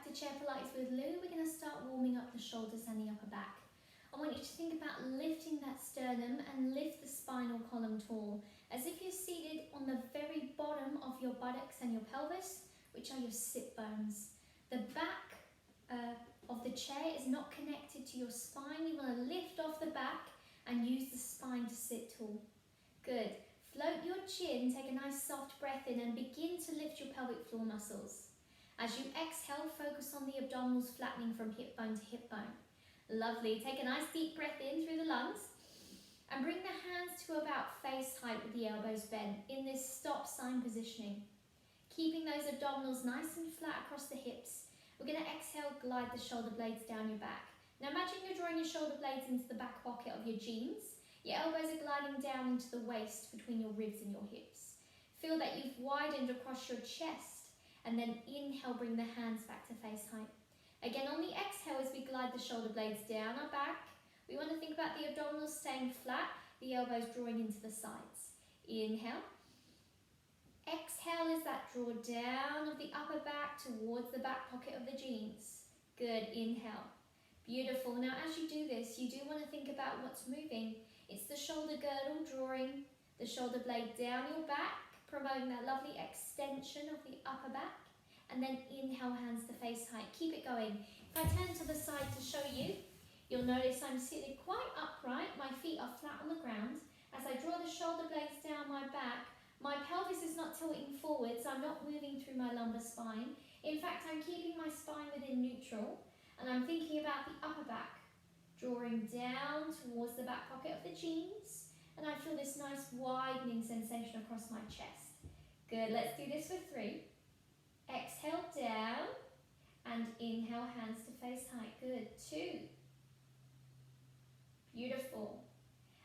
to Chair Pilates with Lou. We're going to start warming up the shoulders and the upper back. I want you to think about lifting that sternum and lift the spinal column tall, as if you're seated on the very bottom of your buttocks and your pelvis, which are your sit bones. The back of the chair is not connected to your spine. You want to lift off the back and use the spine to sit tall. Good. Float your chin, take a nice soft breath in and begin to lift your pelvic floor muscles. As you exhale, focus on the abdominals flattening from hip bone to hip bone. Lovely. Take a nice deep breath in through the lungs and bring the hands to about face height with the elbows bent in this stop sign positioning. Keeping those abdominals nice and flat across the hips. We're going to exhale, glide the shoulder blades down your back. Now imagine you're drawing your shoulder blades into the back pocket of your jeans. Your elbows are gliding down into the waist between your ribs and your hips. Feel that you've widened across your chest. And then inhale, bring the hands back to face height. Again, on the exhale, as we glide the shoulder blades down our back, we want to think about the abdominals staying flat, the elbows drawing into the sides. Inhale. Exhale is that draw down of the upper back towards the back pocket of the jeans. Good, inhale. Beautiful. Now, as you do this, you do want to think about what's moving. It's the shoulder girdle drawing the shoulder blade down your back, promoting that lovely extension of the upper back, and then inhale, hands to face height. Keep it going. If I turn to the side to show you, you'll notice I'm seated quite upright. My feet are flat on the ground. As I draw the shoulder blades down my back, my pelvis is not tilting forwards. I'm not moving through my lumbar spine. In fact, I'm keeping my spine within neutral, and I'm thinking about the upper back, drawing down towards the back pocket of the jeans. And I feel this nice widening sensation across my chest. Good, let's do this for 3. Exhale down and inhale, hands to face height. Good, 2. Beautiful.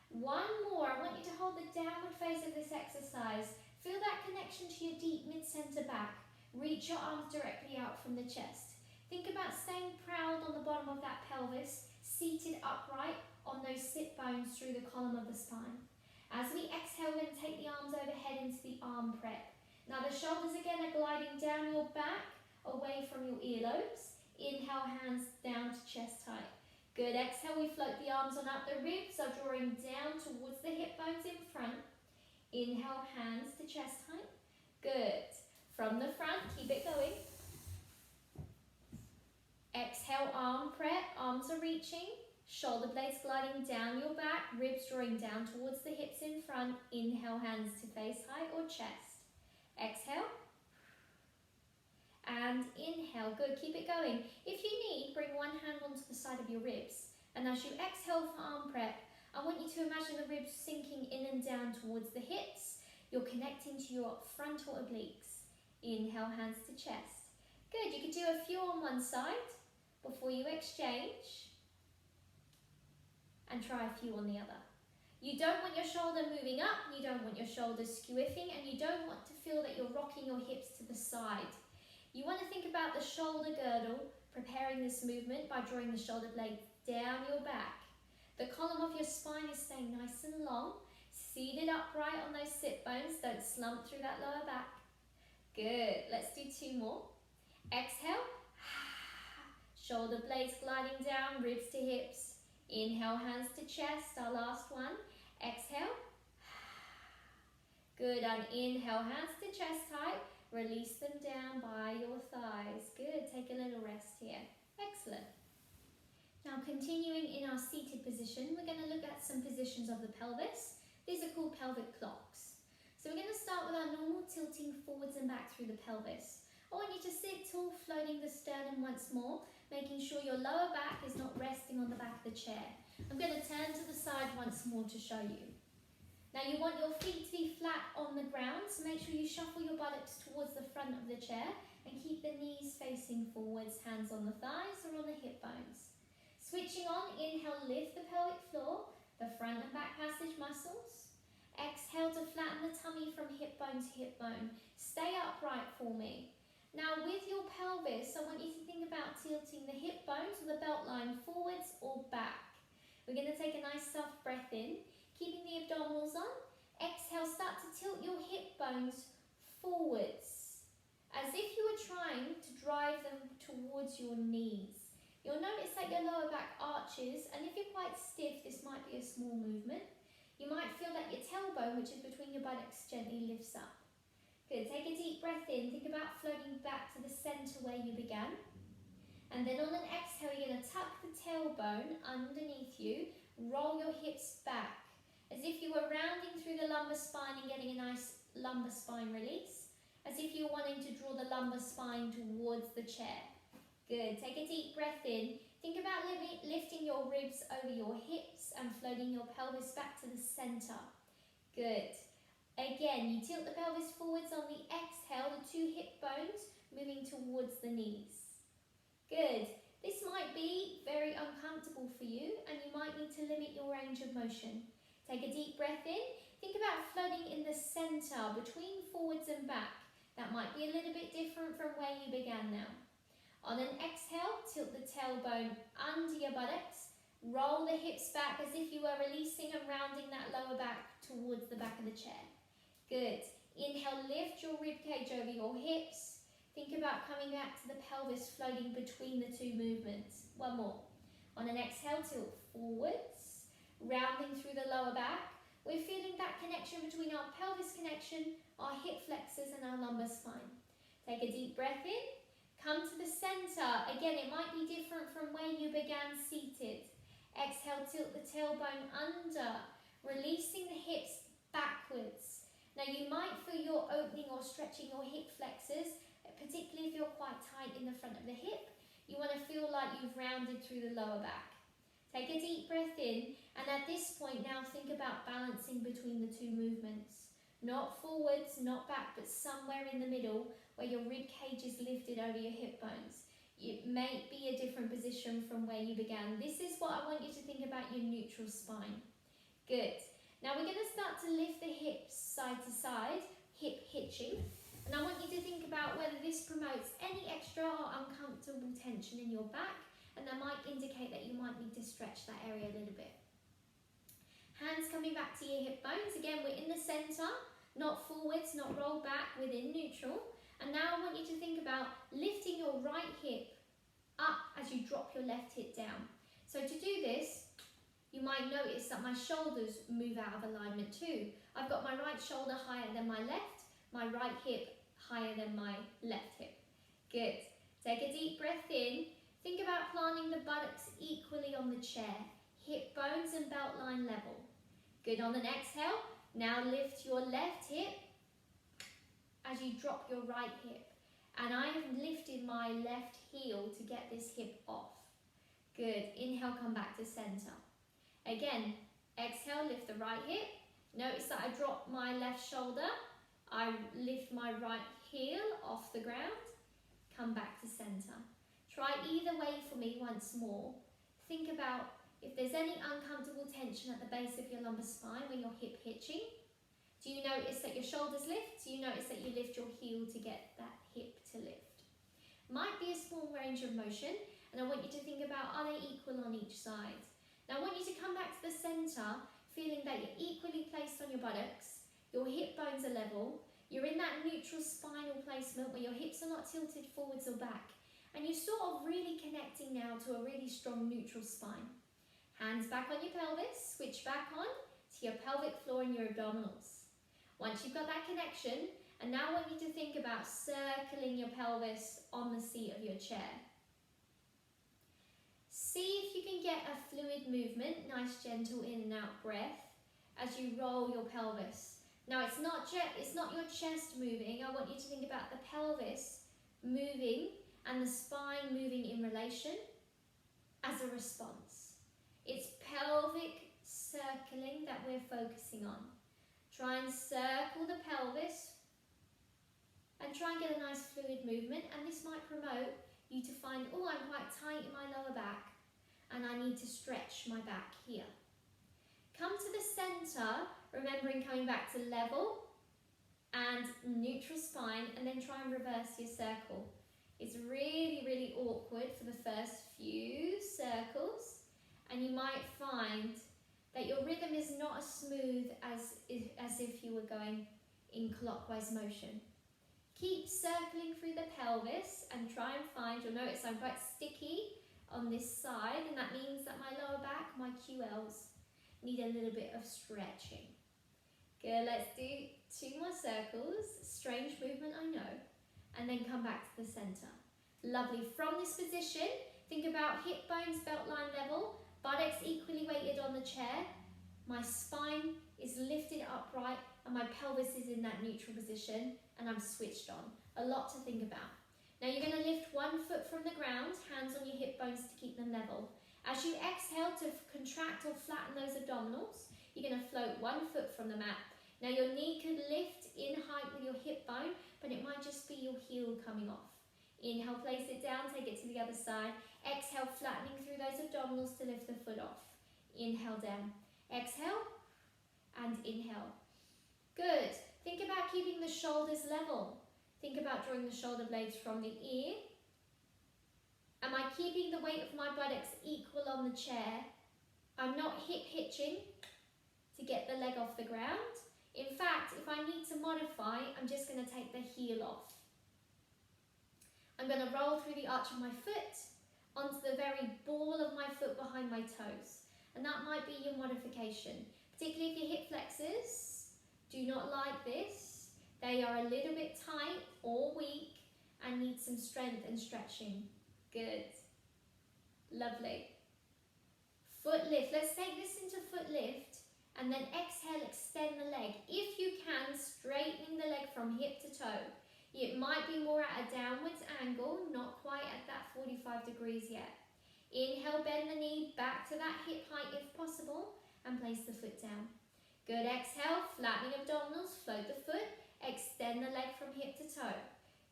1 more, I want you to hold the downward phase of this exercise. Feel that connection to your deep mid-center back. Reach your arms directly out from the chest. Think about staying proud on the bottom of that pelvis, seated upright on those sit bones through the column of the spine. As we exhale, we're going to take the arms overhead into the arm prep. Now the shoulders again are gliding down your back, away from your earlobes. Inhale, hands down to chest height. Good, exhale, we float the arms on up. The ribs are drawing down towards the hip bones in front. Inhale, hands to chest height. Good. From the front, keep it going. Exhale, arm prep, arms are reaching. Shoulder blades gliding down your back, ribs drawing down towards the hips in front. Inhale, hands to face height or chest. Exhale. And inhale. Good, keep it going. If you need, bring one hand onto the side of your ribs. And as you exhale for arm prep, I want you to imagine the ribs sinking in and down towards the hips. You're connecting to your frontal obliques. Inhale, hands to chest. Good, you could do a few on one side before you exchange. And try a few on the other. You don't want your shoulder moving up, you don't want your shoulders squiffing, and you don't want to feel that you're rocking your hips to the side. You want to think about the shoulder girdle, preparing this movement by drawing the shoulder blade down your back. The column of your spine is staying nice and long, seated upright on those sit bones, don't slump through that lower back. Good, let's do 2 more. Exhale, shoulder blades gliding down, ribs to hips. Inhale, hands to chest, our last one. Exhale. Good, and inhale, hands to chest height. Release them down by your thighs. Good, take a little rest here. Excellent. Now continuing in our seated position, we're going to look at some positions of the pelvis. These are called pelvic clocks. So we're going to start with our normal tilting forwards and back through the pelvis. I want you to sit tall, floating the sternum once more, making sure your lower back is not resting on the back of the chair. I'm going to turn to the side once more to show you. Now you want your feet to be flat on the ground, so make sure you shuffle your buttocks towards the front of the chair and keep the knees facing forwards, hands on the thighs or on the hip bones. Switching on, inhale, lift the pelvic floor, the front and back passage muscles. Exhale to flatten the tummy from hip bone to hip bone. Stay upright for me. Now with your pelvis, I want you to think about tilting the hip bones or the belt line forwards or back. We're going to take a nice soft breath in, keeping the abdominals on. Exhale, start to tilt your hip bones forwards as if you were trying to drive them towards your knees. You'll notice that your lower back arches, and if you're quite stiff, this might be a small movement. You might feel that your tailbone, which is between your buttocks, gently lifts up. Good, take a deep breath in. Think about floating back to the center where you began. And then on an exhale, you're going to tuck the tailbone underneath you, roll your hips back, as if you were rounding through the lumbar spine and getting a nice lumbar spine release, as if you're wanting to draw the lumbar spine towards the chair. Good, take a deep breath in. Think about lifting your ribs over your hips and floating your pelvis back to the center. Good. Again, you tilt the pelvis forwards on the exhale, the 2 hip bones moving towards the knees. Good. This might be very uncomfortable for you and you might need to limit your range of motion. Take a deep breath in. Think about floating in the center between forwards and back. That might be a little bit different from where you began now. On an exhale, tilt the tailbone under your buttocks. Roll the hips back as if you were releasing and rounding that lower back towards the back of the chair. Good. Inhale, lift your ribcage over your hips. Think about coming back to the pelvis, floating between the 2 movements. One more. On an exhale, tilt forwards, rounding through the lower back. We're feeling that connection between our pelvis connection, our hip flexors and our lumbar spine. Take a deep breath in. Come to the center. Again, it might be different from where you began seated. Exhale, tilt the tailbone under, releasing the hips backwards. Now you might feel you're opening or stretching your hip flexors, particularly if you're quite tight in the front of the hip. You want to feel like you've rounded through the lower back. Take a deep breath in, and at this point now think about balancing between the 2 movements. Not forwards, not back, but somewhere in the middle where your rib cage is lifted over your hip bones. It may be a different position from where you began. This is what I want you to think about your neutral spine. Good. Now we're going to start to lift the hips side to side, hip hitching. And I want you to think about whether this promotes any extra or uncomfortable tension in your back, and that might indicate that you might need to stretch that area a little bit. Hands coming back to your hip bones. Again, we're in the center, not forwards, not rolled back, within neutral. And now I want you to think about lifting your right hip up as you drop your left hip down. So to do this, you might notice that my shoulders move out of alignment too. I've got my right shoulder higher than my left, my right hip higher than my left hip. Good. Take a deep breath in. Think about planting the buttocks equally on the chair. Hip bones and belt line level. Good. On an exhale, now lift your left hip as you drop your right hip. And I have lifted my left heel to get this hip off. Good. Inhale, come back to center. Again, exhale, lift the right hip. Notice that I drop my left shoulder. I lift my right heel off the ground. Come back to center. Try either way for me once more. Think about if there's any uncomfortable tension at the base of your lumbar spine when you're hip hitching. Do you notice that your shoulders lift? Do you notice that you lift your heel to get that hip to lift? Might be a small range of motion, and I want you to think about, are they equal on each side? Now I want you to come back to the center, feeling that you're equally placed on your buttocks, your hip bones are level, you're in that neutral spinal placement where your hips are not tilted forwards or back, and you're sort of really connecting now to a really strong neutral spine. Hands back on your pelvis, switch back on to your pelvic floor and your abdominals. Once you've got that connection, and now I want you to think about circling your pelvis on the seat of your chair. See if you can get a fluid movement, nice gentle in and out breath as you roll your pelvis. Now it's not your chest moving. I want you to think about the pelvis moving and the spine moving in relation as a response. It's pelvic circling that we're focusing on. Try and circle the pelvis and try and get a nice fluid movement, and this might promote you to find, oh, I'm quite tight in my lower back and I need to stretch my back here. Come to the center, remembering coming back to level and neutral spine, and then try and reverse your circle. It's really, really awkward for the first few circles, and you might find that your rhythm is not as smooth as if you were going in clockwise motion. Keep circling through the pelvis and try and find, you'll notice I'm quite sticky on this side, and that means that my lower back, my QLs, need a little bit of stretching. Good, let's do 2 more circles. Strange movement, I know. And then come back to the center. Lovely. From this position, think about hip bones, belt line level, buttocks equally weighted on the chair. My spine is lifted upright and my pelvis is in that neutral position and I'm switched on. A lot to think about. Now you're going to lift 1 foot from the ground, hands on your hip bones to keep them level. As you exhale to contract or flatten those abdominals, you're going to float 1 foot from the mat. Now your knee could lift in height with your hip bone, but it might just be your heel coming off. Inhale, place it down, take it to the other side. Exhale, flattening through those abdominals to lift the foot off. Inhale down. Exhale and inhale. Good. Think about keeping the shoulders level. Think about drawing the shoulder blades from the ear. Am I keeping the weight of my buttocks equal on the chair? I'm not hip hitching to get the leg off the ground. In fact, if I need to modify, I'm just going to take the heel off. I'm going to roll through the arch of my foot onto the very ball of my foot behind my toes. And that might be your modification. Particularly if your hip flexors do not like this. They are a little bit tight or weak and need some strength and stretching. Good. Lovely. Foot lift. Let's take this into foot lift. And then exhale, extend the leg. If you can, straightening the leg from hip to toe. It might be more at a downwards angle, not quite at that 45 degrees yet. Inhale, bend the knee back to that hip height if possible, and place the foot down. Good, exhale, flattening abdominals, float the foot, extend the leg from hip to toe.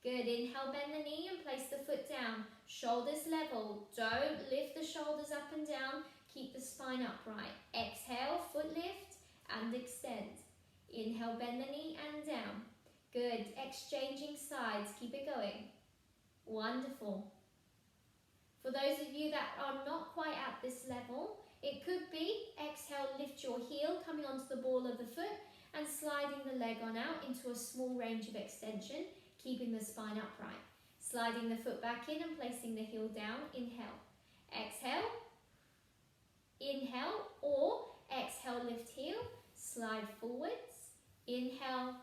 Good, inhale, bend the knee and place the foot down. Shoulders level, don't lift the shoulders up and down, keep the spine upright. Exhale, foot lift and extend. Inhale, bend the knee and down. Good, exchanging sides, keep it going. Wonderful. For those of you that are not quite at this level, it could be exhale, lift your heel, coming onto the ball of the foot and sliding the leg on out into a small range of extension, keeping the spine upright. Sliding the foot back in and placing the heel down, inhale. Exhale, inhale, or exhale, lift heel, slide forwards, inhale,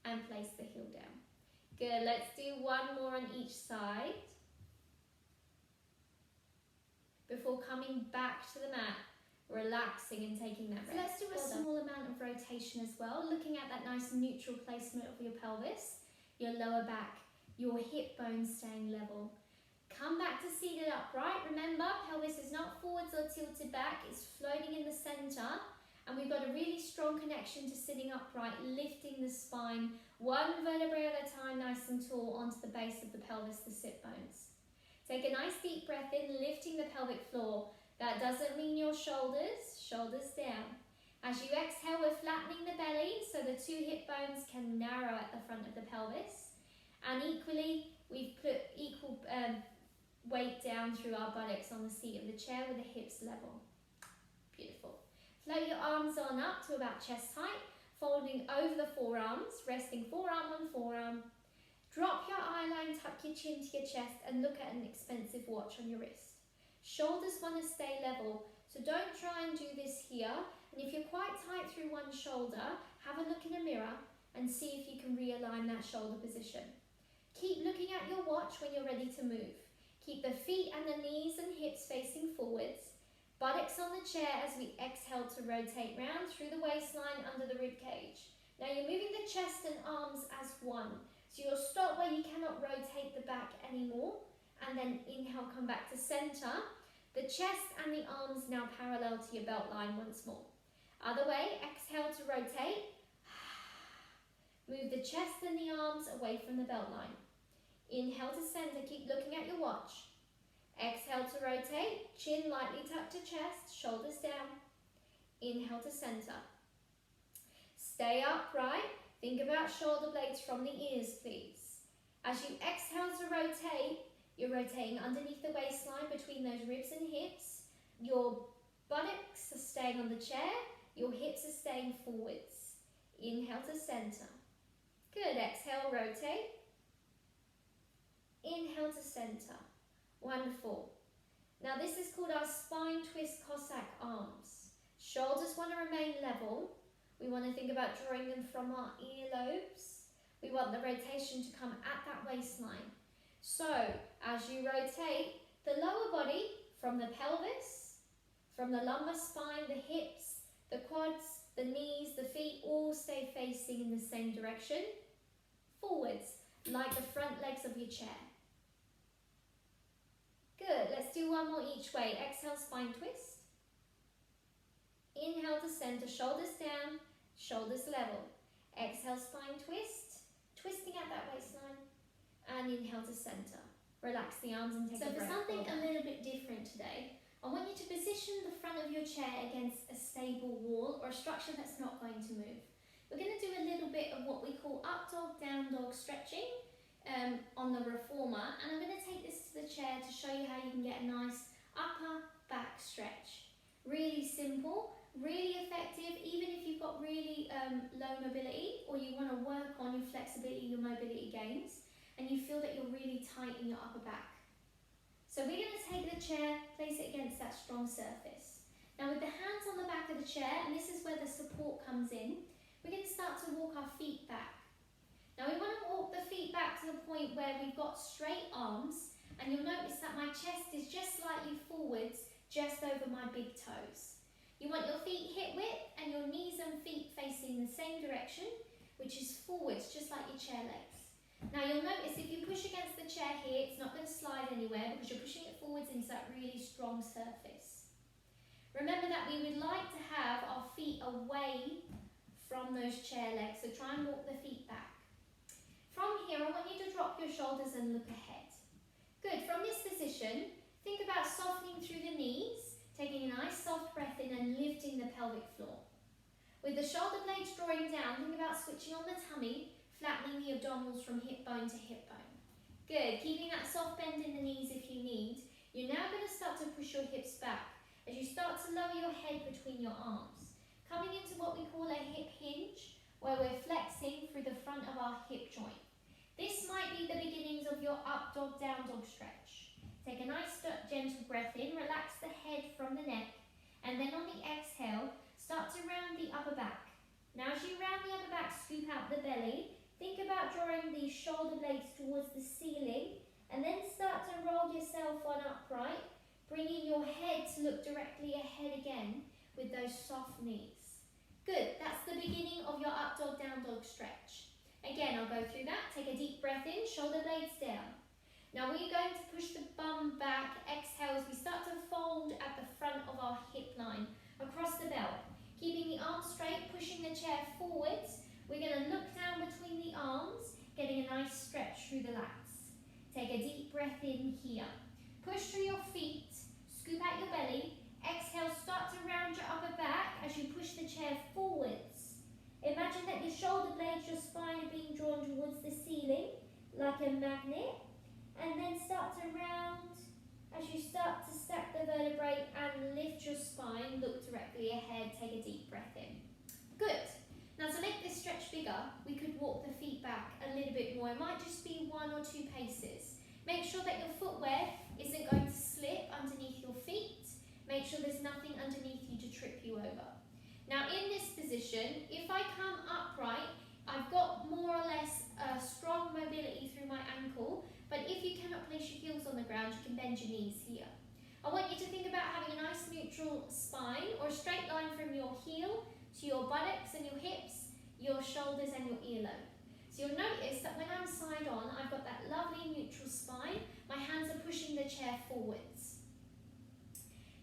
and place the heel down. Good, let's do 1 more on each side before coming back to the mat, relaxing and taking that rest. So let's do a small amount of rotation as well, looking at that nice neutral placement of your pelvis, your lower back, your hip bones staying level. Come back to seated upright. Remember, pelvis is not forwards or tilted back, it's floating in the center. And we've got a really strong connection to sitting upright, lifting the spine, 1 vertebrae at a time, nice and tall, onto the base of the pelvis, the sit bones. Take a nice deep breath in, lifting the pelvic floor. That doesn't mean your shoulders down. As you exhale, we're flattening the belly so the 2 hip bones can narrow at the front of the pelvis. And equally, we've put equal weight down through our buttocks on the seat of the chair with the hips level. Beautiful. Float your arms on up to about chest height, folding over the forearms, resting forearm on forearm. Drop your eye line, tuck your chin to your chest and look at an expensive watch on your wrist. Shoulders want to stay level, so don't try and do this here. And if you're quite tight through one shoulder, have a look in a mirror and see if you can realign that shoulder position. Keep looking at your watch when you're ready to move. Keep the feet and the knees and hips facing forwards. Buttocks on the chair as we exhale to rotate round through the waistline under the rib cage. Now you're moving the chest and arms as one. So you'll stop where you cannot rotate the back anymore. And then inhale, come back to center. The chest and the arms now parallel to your belt line once more. Other way, exhale to rotate. Move the chest and the arms away from the belt line. Inhale to center, keep looking at your watch. Exhale to rotate, chin lightly tucked to chest, shoulders down. Inhale to center. Stay upright, think about shoulder blades from the ears, please. As you exhale to rotate, you're rotating underneath the waistline between those ribs and hips. Your buttocks are staying on the chair, your hips are staying forwards. Inhale to center. Good, exhale, rotate. Inhale to center. Wonderful. Now this is called our spine twist Cossack arms. Shoulders want to remain level. We want to think about drawing them from our earlobes. We want the rotation to come at that waistline. So as you rotate the lower body from the pelvis, from the lumbar spine, the hips, the quads, the knees, the feet all stay facing in the same direction. Forwards, like the front legs of your chair. Good, let's do one more each way. Exhale, spine twist. Inhale to center, shoulders down, shoulders level. Exhale, spine twist, twisting at that waistline. And inhale to center. Relax the arms and take a breath. So for something a little bit different today, I want you to position the front of your chair against a stable wall or a structure that's not going to move. We're going to do a little bit of what we call up dog, down dog stretching on the reformer, and I'm going to take this to the chair to show you how you can get a nice upper back stretch. Really simple, really effective, even if you've got really low mobility or you want to work on your flexibility, your mobility gains, and you feel that you're really tight in your upper back. So we're going to take the chair, place it against that strong surface. Now with the hands on the back of the chair, and this is where the support comes in, we're going to start to walk our feet back. Now we want to walk the feet back to the point where we've got straight arms, and you'll notice that my chest is just slightly forwards, just over my big toes. You want your feet hip width and your knees and feet facing the same direction, which is forwards, just like your chair legs. Now you'll notice if you push against the chair here, it's not going to slide anywhere because you're pushing it forwards into that really strong surface. Remember that we would like to have our feet away from those chair legs, so try and walk the feet back. From here, I want you to drop your shoulders and look ahead. Good, from this position, think about softening through the knees, taking a nice soft breath in and lifting the pelvic floor. With the shoulder blades drawing down, think about switching on the tummy, flattening the abdominals from hip bone to hip bone. Good, keeping that soft bend in the knees if you need. You're now going to start to push your hips back as you start to lower your head between your arms, coming into what we call a hip hinge, where we're flexing through the front of our hip joint. This might be the beginnings of your up dog, down dog stretch. Take a nice gentle breath in, relax the head from the neck, and then on the exhale, start to round the upper back. Now as you round the upper back, scoop out the belly. Think about drawing the shoulder blades towards the ceiling, and then start to roll yourself on upright, bringing your head to look directly ahead again with those soft knees. Good, that's the beginning of your up dog, down dog stretch. Again, I'll go through that. Take a deep breath in, shoulder blades down. Now we're going to push the bum back. Exhale as we start to fold at the front of our hip line across the belt. Keeping the arms straight, pushing the chair forwards. We're going to look down between the arms, getting a nice stretch through the lats. Take a deep breath in here. Push through your feet, scoop out your belly. Exhale, start to round your upper back as you push the chair forwards. Imagine that your shoulder blades, your spine are being drawn towards the ceiling like a magnet, and then start to round as you start to stack the vertebrae and lift your spine, look directly ahead, take a deep breath in. Good. Now to make this stretch bigger, we could walk the feet back a little bit more. It might just be 1 or 2 paces. Make sure that your footwear isn't going to slip underneath your feet. Make sure there's nothing underneath you to trip you over. Now in this position, if I come upright, I've got more or less strong mobility through my ankle, but if you cannot place your heels on the ground, you can bend your knees here. I want you to think about having a nice neutral spine or a straight line from your heel to your buttocks and your hips, your shoulders and your earlobe. So you'll notice that when I'm side on, I've got that lovely neutral spine. My hands are pushing the chair forwards.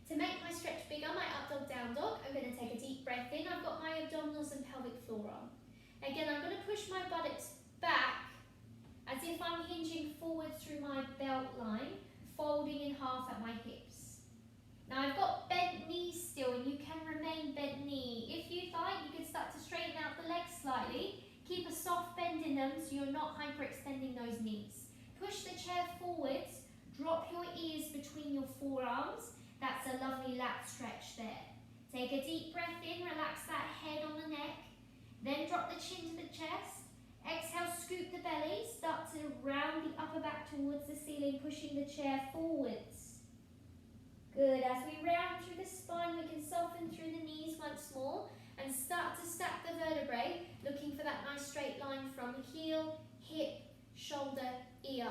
To make my stretch bigger, my up dog, down dog, I'm going to take a deep breath in. I've got my abdominals and pelvic floor on. Again, I'm going to push my buttocks back as if I'm hinging forward through my belt line, folding in half at my hips. Now I've got bent knees still, and you can remain bent knee. If you'd like, you can start to straighten out the legs slightly. Keep a soft bend in them so you're not hyperextending those knees. Push the chair forwards, drop your ears between your forearms. That's a lovely lat stretch there. Take a deep breath in, relax that head on the neck, then drop the chin to the chest. Exhale, scoop the belly. Start to round the upper back towards the ceiling, pushing the chair forwards. Good. As we round through the spine, we can soften through the knees once more and start to stack the vertebrae, looking for that nice straight line from heel, hip, shoulder, ear.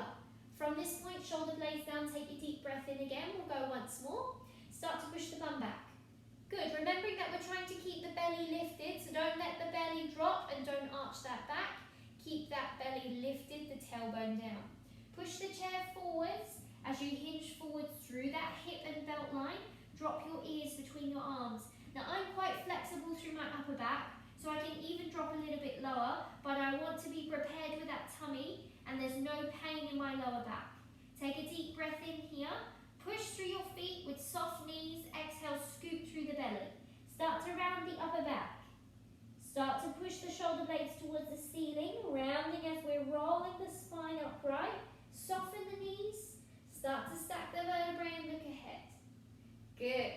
From this point, shoulder blades down, take a deep breath in again. We'll go once more. Start to push the bum back. Good. Remembering that we're trying to keep the belly lifted, so don't let the belly drop and don't arch that back. Keep that belly lifted, the tailbone down. Push the chair forwards as you hinge forward through that hip and belt line. Drop your ears between your arms. Now I'm quite flexible through my upper back, so I can even drop a little bit lower, but I want to be prepared with that tummy and there's no pain in my lower back. Take a deep breath in here. Push through your feet with soft knees. Exhale, scoop through the belly. Start to round the upper back. Start to push the shoulder blades towards the ceiling, rounding as we're rolling the spine upright. Soften the knees. Start to stack the vertebrae and look ahead. Good.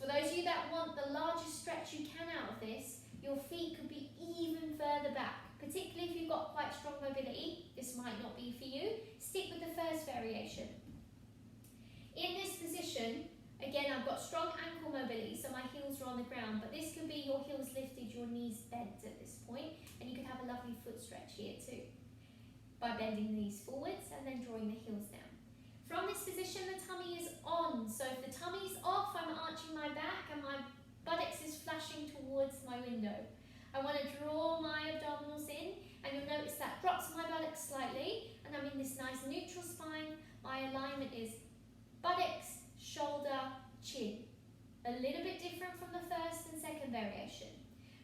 For those of you that want the largest stretch you can out of this, your feet could be even further back, particularly if you've got quite strong mobility. This might not be for you. Stick with the first variation. In this position, again, I've got strong ankle mobility, so my heels are on the ground, but this could be your heels lifted, your knees bent at this point, and you could have a lovely foot stretch here too, by bending the knees forwards and then drawing the heels down. From this position, the tummy is on, so if the tummy's off, I'm arching my back and my buttocks is flashing towards my window. I want to draw my abdominals in, and you'll notice that drops my buttocks slightly, and I'm in this nice neutral spine. My alignment is buttocks, shoulder, chin. A little bit different from the first and second variation.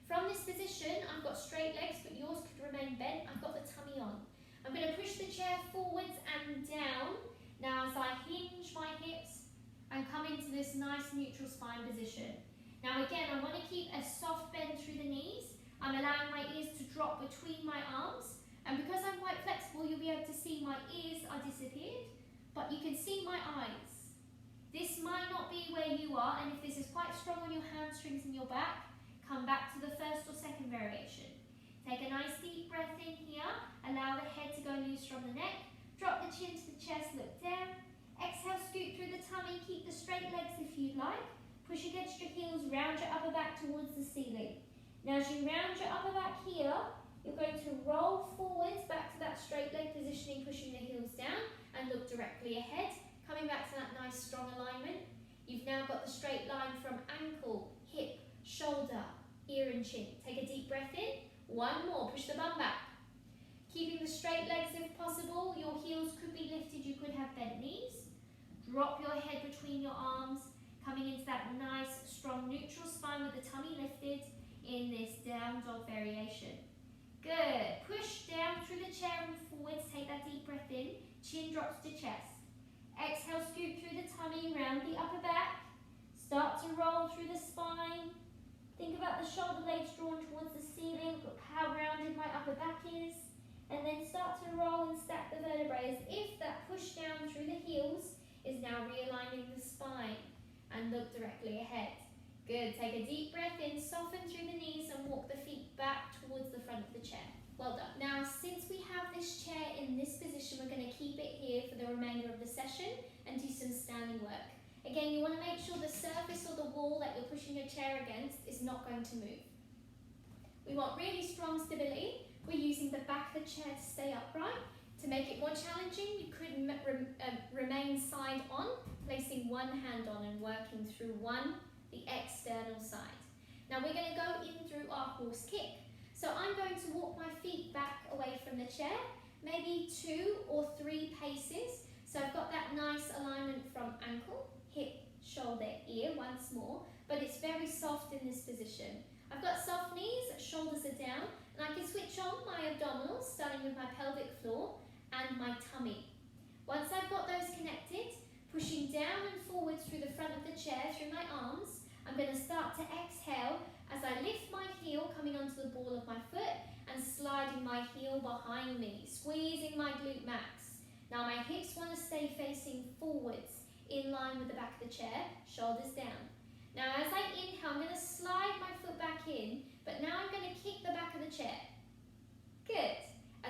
From this position, I've got straight legs, but yours could remain bent. I've got the tummy on. I'm going to push the chair forwards and down. Now, as I hinge my hips and come into this nice neutral spine position. Now, again, I want to keep a soft bend through the knees. I'm allowing my ears to drop between my arms. And because I'm quite flexible, you'll be able to see my ears are disappeared, but you can see my eyes. This might not be where you are, and if this is quite strong on your hamstrings and your back, come back to the first or second variation. Take a nice deep breath in here, allow the head to go loose from the neck, drop the chin to the chest, look down, exhale, scoot through the tummy, keep the straight legs if you'd like, push against your heels, round your upper back towards the ceiling. Now as you round your upper back here, you're going to roll forwards back to that straight leg positioning, pushing the heels down, and look directly ahead. Coming back to that nice strong alignment. You've now got the straight line from ankle, hip, shoulder, ear and chin. Take a deep breath in. One more. Push the bum back. Keeping the straight legs if possible. Your heels could be lifted. You could have bent knees. Drop your head between your arms. Coming into that nice strong neutral spine with the tummy lifted in this down dog variation. Good. Push down through the chair and forwards. Take that deep breath in. Chin drops to chest. Exhale, scoop through the tummy, round the upper back. Start to roll through the spine. Think about the shoulder blades drawn towards the ceiling. Look how rounded my upper back is. And then start to roll and stack the vertebrae as if that push down through the heels is now realigning the spine. And look directly ahead. Good. Take a deep breath in, soften through the knees and walk the feet back towards the front of the chair. Well done. Now, since we have this chair in this position, we're going to keep it here for the remainder of the session and do some standing work. Again, you want to make sure the surface or the wall that you're pushing your chair against is not going to move. We want really strong stability. We're using the back of the chair to stay upright. To make it more challenging, you could remain side on, placing one hand on and working through the external side. Now, we're going to go in through our horse kick. So I'm going to walk my feet back away from the chair, maybe 2 or 3 paces. So I've got that nice alignment from ankle, hip, shoulder, ear once more, but it's very soft in this position. I've got soft knees, shoulders are down, and I can switch on my abdominals, starting with my pelvic floor and my tummy. Once I've got those connected, pushing down and forwards through the front of the chair, through my arms, I'm going to start to exhale as I lift my heel coming onto the ball of my foot and sliding my heel behind me, squeezing my glute max. Now my hips want to stay facing forwards, in line with the back of the chair, shoulders down. Now as I inhale, I'm going to slide my foot back in, but now I'm going to kick the back of the chair. Good.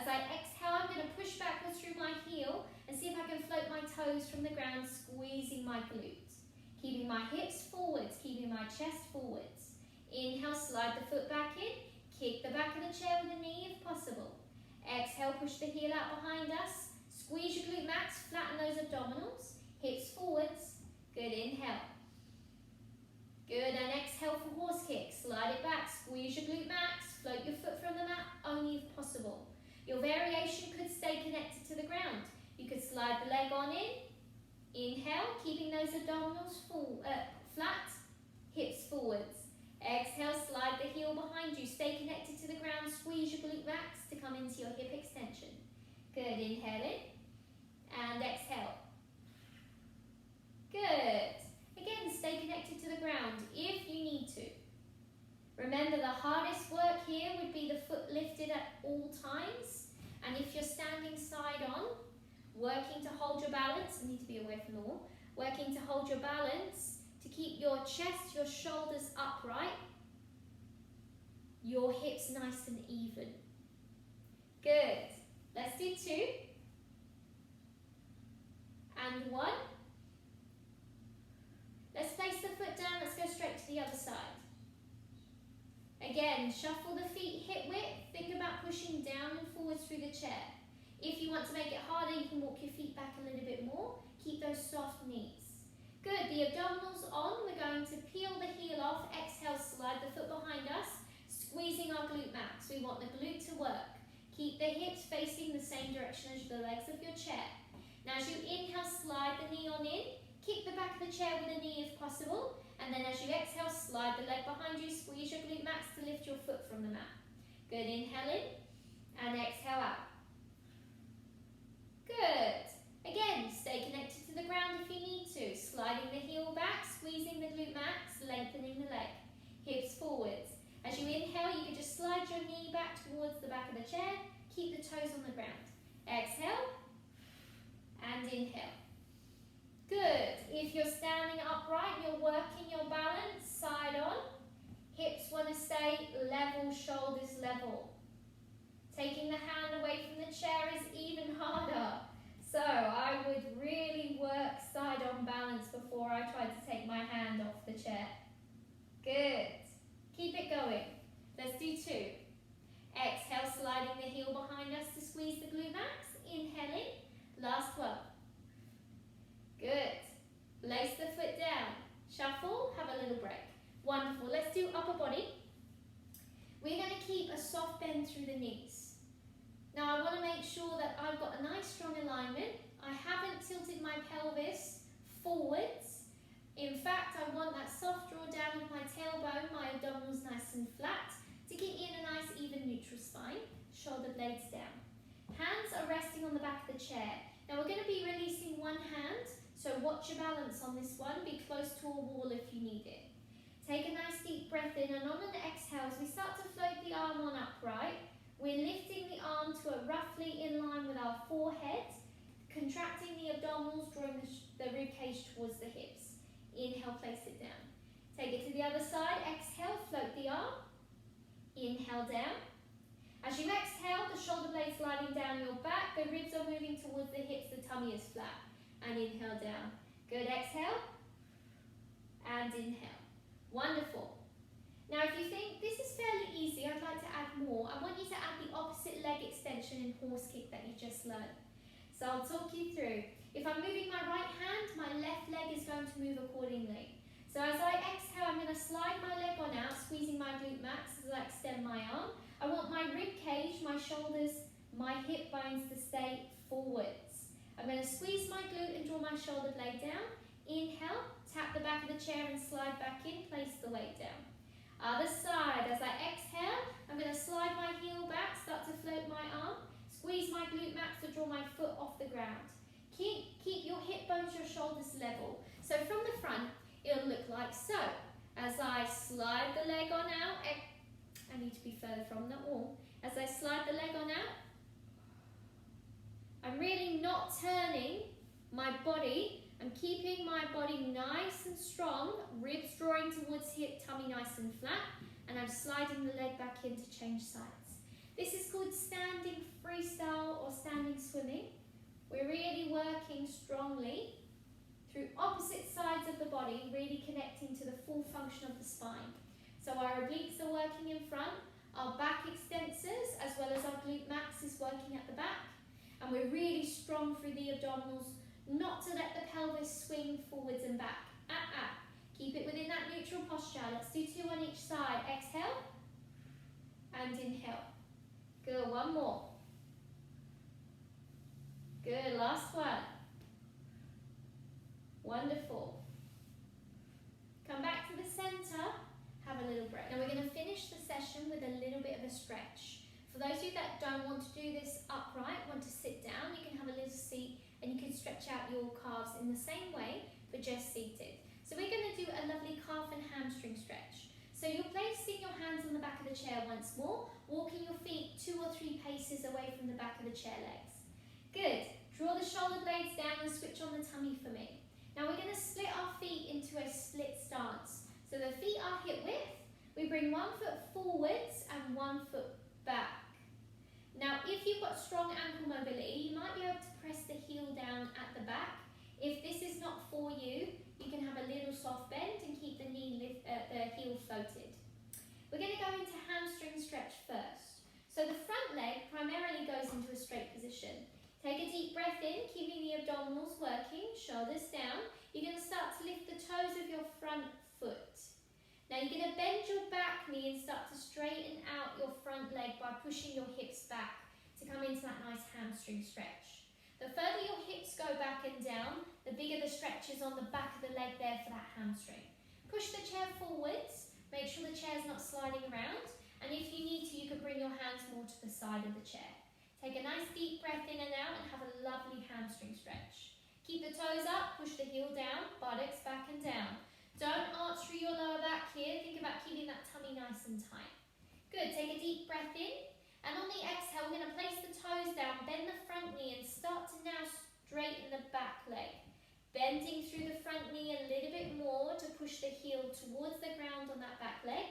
I exhale, I'm going to push backwards through my heel and see if I can float my toes from the ground, squeezing my glutes. Keeping my hips forwards, keeping my chest forwards. Inhale, slide the foot back in. Kick the back of the chair with the knee if possible. Exhale, push the heel out behind us. Squeeze your glute max, flatten those abdominals. Hips forwards. Good, inhale. Good, and exhale for horse kick. Slide it back, squeeze your glute max. Float your foot from the mat, only if possible. Your variation could stay connected to the ground. You could slide the leg on in. Inhale, keeping those abdominals full, flat. Hips forwards. Exhale, slide the heel behind you. Stay connected to the ground. Squeeze your glute max to come into your hip extension. Good, inhale in. And exhale. Good. Again, stay connected to the ground if you need to. Remember, the hardest work here would be the foot lifted at all times. And if you're standing side on, working to hold your balance, you need to be away from the wall, working to hold your balance, to keep your chest, your shoulders upright, your hips nice and even. Good. Let's do 2. And 1. Let's place the foot down. Let's go straight to the other side. Again, shuffle the feet hip width. Think about pushing down and forwards through the chair. If you want to make it harder, you can walk your feet back a little bit more. Keep those soft knees. Good, the abdominals on. We're going to peel the heel off. Exhale, slide the foot behind us. Squeezing our glute max. We want the glute to work. Keep the hips facing the same direction as the legs of your chair. Now as you inhale, slide the knee on in. Kick the back of the chair with the knee if possible. And then as you exhale, slide the leg behind you. Squeeze your glute max to lift your foot from the mat. Good, inhale in. And exhale out. Good. Again, stay connected to the ground if you need to. Sliding the heel back, squeezing the glute max, lengthening the leg. Hips forwards. As you inhale, you can just slide your knee back towards the back of the chair. Keep the toes on the ground. Exhale and inhale. Good. If you're standing upright, you're working your balance, side on. Hips want to stay level, shoulders level. Taking the hand away from the chair is even harder. So I would really work side on balance before I try to take my hand off the chair. Good. Keep it going. Let's do 2. Exhale, sliding the heel behind us to squeeze the glute max. Inhaling. Last one. Good. Place the foot down. Shuffle. Have a little break. Wonderful. Let's do upper body. We're going to keep a soft bend through the knees. Now I want to make sure that I've got a nice strong alignment. I haven't tilted my pelvis forwards. In fact, I want that soft draw down with my tailbone, my abdominals nice and flat, to keep me in a nice even neutral spine. Shoulder blades down. Hands are resting on the back of the chair. Now we're going to be releasing one hand, so watch your balance on this one. Be close to a wall if you need it. Take a nice deep breath in, and on an exhale, as we start to float the arm on upright, we're lifting the arm to a roughly in line with our forehead, contracting the abdominals, drawing the rib cage towards the hips. Inhale, place it down. Take it to the other side. Exhale, float the arm. Inhale down. As you exhale, the shoulder blades sliding down your back, the ribs are moving towards the hips, the tummy is flat. And inhale down. Good, exhale. And inhale. Wonderful. Now if you think this is fairly easy, I'd like to add more. I want you to add the opposite leg extension in horse kick that you just learned. So I'll talk you through. If I'm moving my right hand, my left leg is going to move accordingly. So as I exhale, I'm going to slide my leg on out, squeezing my glute max as I extend my arm. I want my rib cage, my shoulders, my hip bones to stay forwards. I'm going to squeeze my glute and draw my shoulder blade down. Inhale, tap the back of the chair and slide back in, place the weight down. Other side, as I exhale, I'm going to slide my heel back, start to float my arm, squeeze my glute max to draw my foot off the ground. Keep your hip bones, your shoulders level. So from the front, it'll look like so. As I slide the leg on out, I need to be further from the wall. As I slide the leg on out, I'm really not turning my body. I'm keeping my body nice and strong, ribs drawing towards hip, tummy nice and flat, and I'm sliding the leg back in to change sides. This is called standing freestyle or standing swimming. We're really working strongly through opposite sides of the body, really connecting to the full function of the spine. So our obliques are working in front, our back extensors as well as our glute max is working at the back, and we're really strong through the abdominals, not to let the pelvis swing forwards and back. Keep it within that neutral posture. Let's do 2 on each side. Exhale and inhale. Good, one more. Good, last one. Wonderful. Come back to the center, have a little break. Now we're going to finish the session with a little bit of a stretch. For those of you that don't want to do this upright, want to sit down, you can have a little seat and you can stretch out your calves in the same way, but just seated. So we're going to do a lovely calf and hamstring stretch. So you're placing your hands on the back of the chair once more, walking your feet 2 or 3 paces away from the back of the chair legs. Good. Draw the shoulder blades down and switch on the tummy for me. Now we're going to split our feet into a split stance. So the feet are hip width. We bring 1 foot forwards and 1 foot back. Now if you've got strong ankle mobility, you might be able to press the heel down at the back. If this is not for you, you can have a little soft bend and keep the the heel floated. We're going to go into hamstring stretch first. So the front leg primarily goes into a straight position. Take a deep breath in, keeping the abdominals working, shoulders down. You're going to start to lift the toes of your front foot. Now you're going to bend your back knee and start to straighten out your front leg by pushing your hips back to come into that nice hamstring stretch. The further your hips go back and down, the bigger the stretch is on the back of the leg there for that hamstring. Push the chair forwards, make sure the chair's not sliding around, and if you need to, you can bring your hands more to the side of the chair. Take a nice deep breath in and out and have a lovely hamstring stretch. Keep the toes up, push the heel down, buttocks back and down. Don't arch through your lower back here, think about keeping that tummy nice and tight. Good, take a deep breath in, and on the exhale, we're going to place the toes down, bend the front knee and start to now straighten the back leg. Bending through the front knee a little bit more to push the heel towards the ground on that back leg.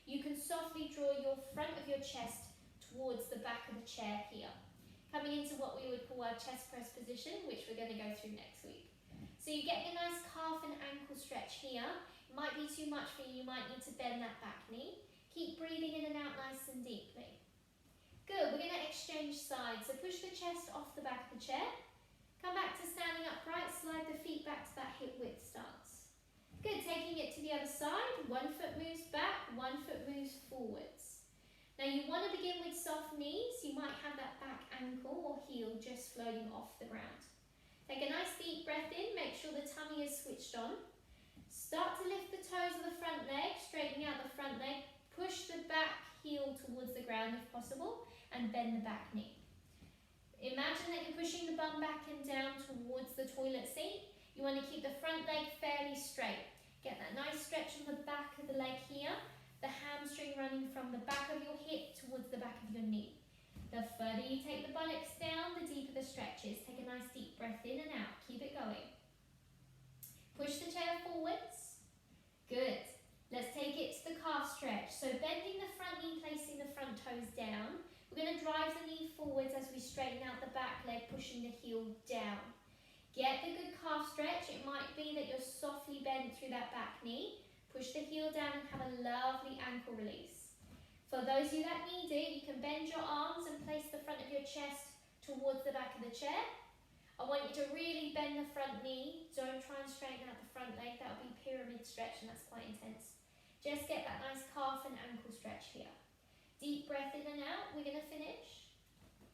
You can softly draw your front of your chest towards the back of the chair here. Coming into what we would call our chest press position, which we're going to go through next week. So you're getting a nice calf and ankle stretch here. It might be too much for you, you might need to bend that back knee. Keep breathing in and out nice and deeply. Good, we're going to exchange sides. So push the chest off the back of the chair. Come back to standing upright, slide the feet back to that hip width stance. Good, taking it to the other side. 1 foot moves back, 1 foot moves forwards. Now you want to begin with soft knees. You might have that back ankle or heel just floating off the ground. Take a nice deep breath in, make sure the tummy is switched on. Start to lift the toes of the front leg, straightening out the front leg. Push the back heel towards the ground if possible and bend the back knee. Imagine that you're pushing the bum back and down towards the toilet seat. You want to keep the front leg fairly straight. Get that nice stretch on the back of the leg here. The hamstring running from the back of your hip towards the back of your knee. The further you take the buttocks down, the deeper the stretch is. Take a nice deep breath in and out. Keep it going. Push the chair forwards. Good. Let's take it to the calf stretch. So bending the front knee, placing the front toes down. We're going to drive the knee forwards as we straighten out the back leg, pushing the heel down. Get the good calf stretch. It might be that you're softly bent through that back knee. Push the heel down and have a lovely ankle release. For those of you that need it, you can bend your arms and place the front of your chest towards the back of the chair. I want you to really bend the front knee. Don't try and straighten out the front leg. That will be pyramid stretch and that's quite intense. Just get that nice calf and ankle stretch here. Deep breath in and out. We're going to finish.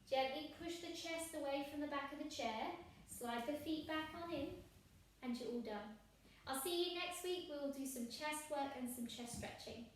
Gently push the chest away from the back of the chair. Slide the feet back on in. And you're all done. I'll see you next week. We will do some chest work and some chest stretching.